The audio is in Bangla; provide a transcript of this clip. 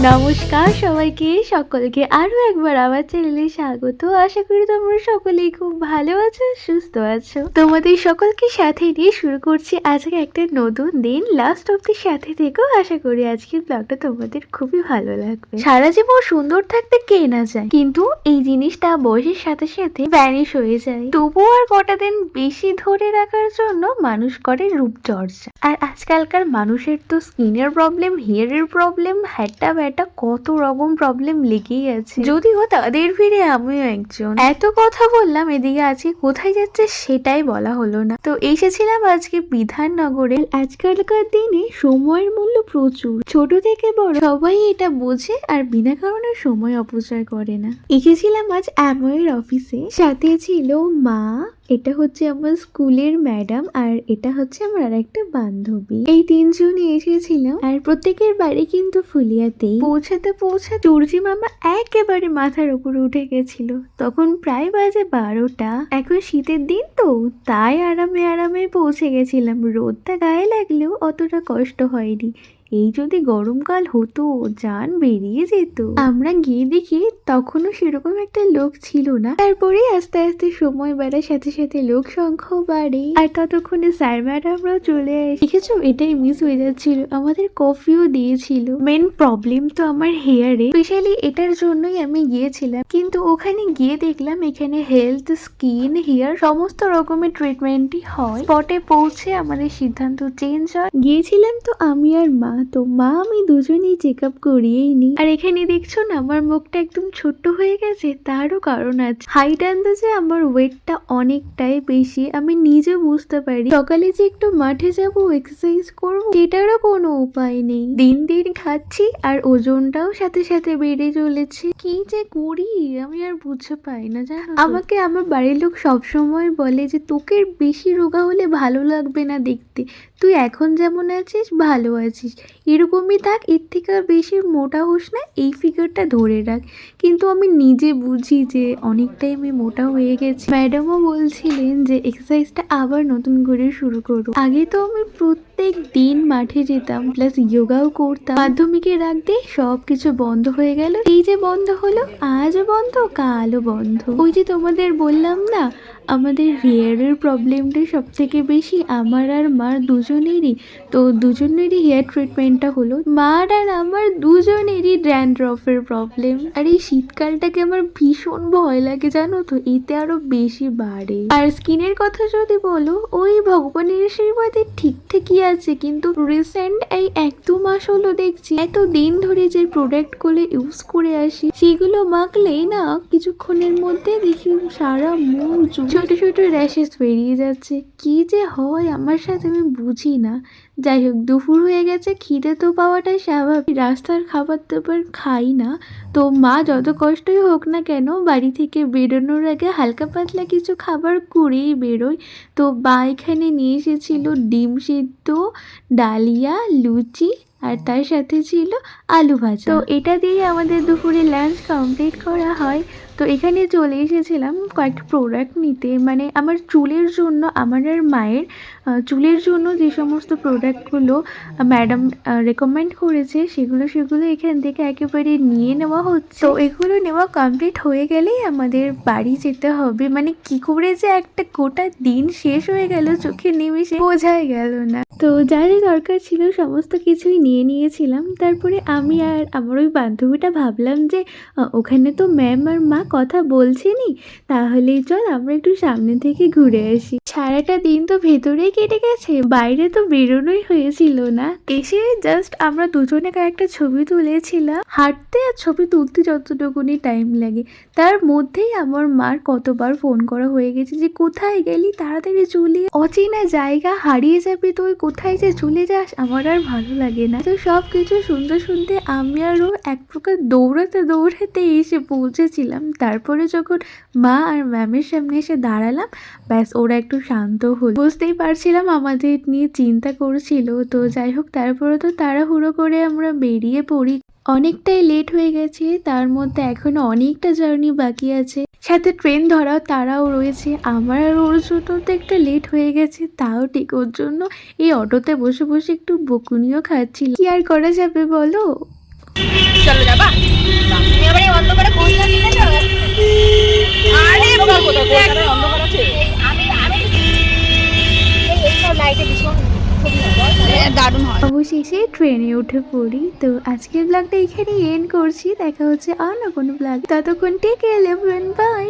নমস্কার সবাইকে, সকলকে আরো একবার আমার চ্যানেলে স্বাগত। আশা করি তোমরা সকলেই খুব ভালো আছো, সুস্থ আছো। তোমাদের সকলকে সাথে নিয়ে শুরু করছি আজকে একটা নতুন দিন। লাস্ট অব্দি সাথে থেকো, আশা করি আজকের ব্লগটা তোমাদের খুবই ভালো লাগবে। সারা জীবন সুন্দর থাকতে কে না চায়, কিন্তু এই জিনিসটা বয়সের সাথে সাথে ভ্যানিশ হয়ে যায়। তবুও আর কটা দিন বেশি ধরে রাখার জন্য মানুষ করে রূপচর্চা। আর আজকালকার মানুষের তো স্কিনের প্রবলেম, হেয়ারের প্রবলেম, হ্যাটা ব্যাটা কত রকম প্রবলেম লেগেই আছে। যদিও তাদের ভিড়ে আমিও একজন। এত কথা বললাম, এদিকে আজকে কোথায় যাচ্ছে সেটাই বলা হলো না। তো এসেছিলাম আজকে বিধাননগরে। আজকালকার দিনে সময়ের মূল্য প্রচুর, ছোট থেকে বড় সবাই এটা বোঝে আর বিনা কারণে সময় অপচয় করে না। এসেছিলাম আজ অ্যামওয়ের অফিসে, সাথে ছিল মা, এটা হচ্ছে আমার স্কুলের ম্যাডাম, আর এটা হচ্ছে আমার আর একটা বান্ধবী। এই তিনজনই এসেছিলাম। আর প্রত্যেকের বাড়ি কিন্তু ফুলিয়াতেই। পৌঁছাতে চুরজি মামা একেবারে মাথার উপরে উঠে গেছিল। তখন প্রায় বাজে 12টা। এখন শীতের দিন তো, তাই আরামে আরামে পৌঁছে গেছিলাম। রোদটা গায়ে লাগলেও অতটা কষ্ট হয়নি। এই যদি গরমকাল হতো, জান বেরিয়ে যেত। আমরা গিয়ে দেখি তখনও সেরকম একটা লোক ছিল না। তারপরে আস্তে আস্তে সময় বাড়ার সাথে সাথে লোক সংখ্যাও বাড়ে। আর ততক্ষণে স্যার ম্যাডামরাও চলে আসে। দেখেছো, এটাই মিস হয়ে যাচ্ছিল। আমাদের কফিও দিয়েছিল। মেন প্রবলেম তো আমার হেয়ারে, স্পেশালি এটার জন্যই আমি গিয়েছিলাম। কিন্তু ওখানে গিয়ে দেখলাম এখানে হেলথ, স্কিন, হেয়ার সমস্ত রকমের ট্রিটমেন্টই হয়। স্পটে পৌঁছে আমাদের সিদ্ধান্ত চেঞ্জ হয়। গিয়েছিলাম তো আমি আর মা, তো মা আমি দুজনেই চেক আপ করিয়েই নি। আর এখানে দেখছো না আমার মুখটা একদম ছোট্ট হয়ে গেছে, তারও কারণ আছে। হাইট আন্দাজে আমার ওয়েটটা অনেকটাই বেশি, আমি নিজে বুঝতে পারি। সকালে যে একটু মাঠে যাবো, এক্সারসাইজ করবো, সেটারও কোনো উপায় নেই। দিন দিন খাচ্ছি আর ওজনটাও সাথে সাথে বেড়ে চলেছে। কি যে করি আমি আর বুঝতে পাই না, জানো। আমাকে আমার বাড়ির লোক সবসময় বলে যে তোকে বেশি রোগা হলে ভালো লাগবে না দেখতে, তুই এখন যেমন আছিস ভালো আছিস, এরকমই থাক, এর থেকে আর বেশি মোটা হোস না, এই ফিগারটা ধরে রাখ। কিন্তু আমি নিজে বুঝি যে অনেকটাই আমি মোটা হয়ে গেছি। ম্যাডামও বলছিলেন যে এক্সারসাইজটা আবার নতুন করে শুরু করো। আগে তো আমি প্রত্যেক দিন মাঠে যেতাম, প্লাস যোগাও করতাম। মাধ্যমিকের আগ দিয়ে সব কিছু বন্ধ হয়ে গেল। এই যে বন্ধ হলো, আজও বন্ধ, কালও বন্ধ। ওই যে তোমাদের বললাম না, আমাদের হেয়ারের প্রবলেমটা সব থেকে বেশি আমার আর মার দুজনেরই। তো দুজনেরই হেয়ার ট্রিটমেন্টটা হলো। মার আর আমার দুজনেরই ড্যান্ড্রফের প্রবলেম। আর এই শীতকালটাকে আমার ভীষণ ভয় লাগে, জানো তো, এতে আরো বেশি বাড়ে। আর স্কিনের কথা যদি বলো, ওই ভগবানের আশীর্বাদে ঠিকঠাকই আছে। কিন্তু রিসেন্ট এই 1-2 মাস হলো দেখছি এত দিন ধরে যে প্রোডাক্টগুলো ইউজ করে আসি, সেগুলো মাখলেই না কিছুক্ষণের মধ্যে দেখি সারা মুখ ছোট ছোট র্যাশেস বেরিয়ে যাচ্ছে। কি যে হয় আমার সাথে আমি বুঝি না। যাই হোক, দুপুর হয়ে গেছে, খিদে তো পাওয়াটাই স্বাভাবিক। রাস্তার খাবার দাবার খাই না, তো মা যত কষ্টই হোক না কেন বাড়ি থেকে বেরোনোর আগে হালকা পাতলা কিছু খাবার করেই বেরোয়। তো মা এখানে নিয়ে এসেছিল ডিম সিদ্ধ, ডালিয়া, লুচি, আর তার সাথে ছিল আলু ভাজা। তো এটা দিয়ে আমাদের দুপুরে লাঞ্চ কমপ্লিট করা হয়। তো এখানে চলে এসেছিলাম কয়েকটা প্রোডাক্ট নিতে, মানে আমার চুলের জন্য, আমার আর মায়ের চুলের জন্য যে সমস্ত প্রোডাক্টগুলো ম্যাডাম রেকমেন্ড করেছে, সেগুলো এখান থেকে একেবারে নিয়ে নেওয়া হচ্ছে। তো এগুলো নেওয়া কমপ্লিট হয়ে গেলেই আমাদের বাড়ি যেতে হবে। মানে কি করে যে একটা গোটা দিন শেষ হয়ে গেল চোখে নিমিষে বোঝাই গেল না। তো যা যা দরকার ছিল সমস্ত কিছুই নিয়ে নিয়েছিলাম। তারপরে আমি আর আমার ওই বান্ধবীটা ভাবলাম যে ওখানে তো ম্যাম আর মা কথা বলছেনই, তাহলেই চল আমরা একটু সামনে থেকে ঘুরে আসি। সারাটা দিন তো ভেতরেই কেটে গেছে, বাইরে তো বেরোনোই হয়েছিল না। এসে জাস্ট আমরা দুজনে কয়েকটা ছবি তুলেছিলাম। হাঁটতে আর ছবি তুলতে যতটুকুনি টাইম লাগে, তার মধ্যেই আমার মার কতবার ফোন করা হয়ে গেছে যে কোথায় গেলি, তাড়াতাড়ি চলে, অচেনা জায়গা হারিয়ে যাবে তুই, কোথায় যে চলে যাস, আমার আর ভালো লাগে না। তো সব কিছু শুনতে শুনতে আমি আরও এক প্রকার দৌড়াতে দৌড়াতে এসে পৌঁছেছিলাম। তারপরে যখন মা আর ম্যামের সামনে এসে দাঁড়ালাম, ব্যাস ওরা একটু শান্ত হল। বুঝতেই পারছিলাম আমাদের নিয়ে চিন্তা করছিল। তো যাই হোক, তারপরে তো তাড়াহুড়ো করে আমরা বেরিয়ে পড়ি। অনেকটাই লেট হয়ে গেছে, তার মধ্যে এখনো অনেকটা জার্নি বাকি আছে, সাথে ট্রেন ধরাও তারাও রয়েছে। আমার আর ওর জন্য তো একটা লেট হয়ে গেছে, তাও ঠিক ওর জন্য এই অটোতে বসে বসে একটু বকুনিও খাচ্ছিল। কি আর করা যাবে বলো। চলো যাবা? তুমি আবার এই অন্ধকারে কোন জায়গায় গেলে তো? আরে অন্ধকার কোথায়? দেখ, কলকাতায় অন্ধকার আছে? আমি এই সব লাইটে ভীষণ ছবি হয় বল তাহলে। দারুণ হয়। অবশেষে ট্রেনে উঠে পড়ি। তো আজকের ব্লগটা এখানেই এন্ড করছি। দেখা হচ্ছে অন্য কোনো ব্লগ। ততক্ষণ টেক কেয়ার, এভরিওয়ান, বাই।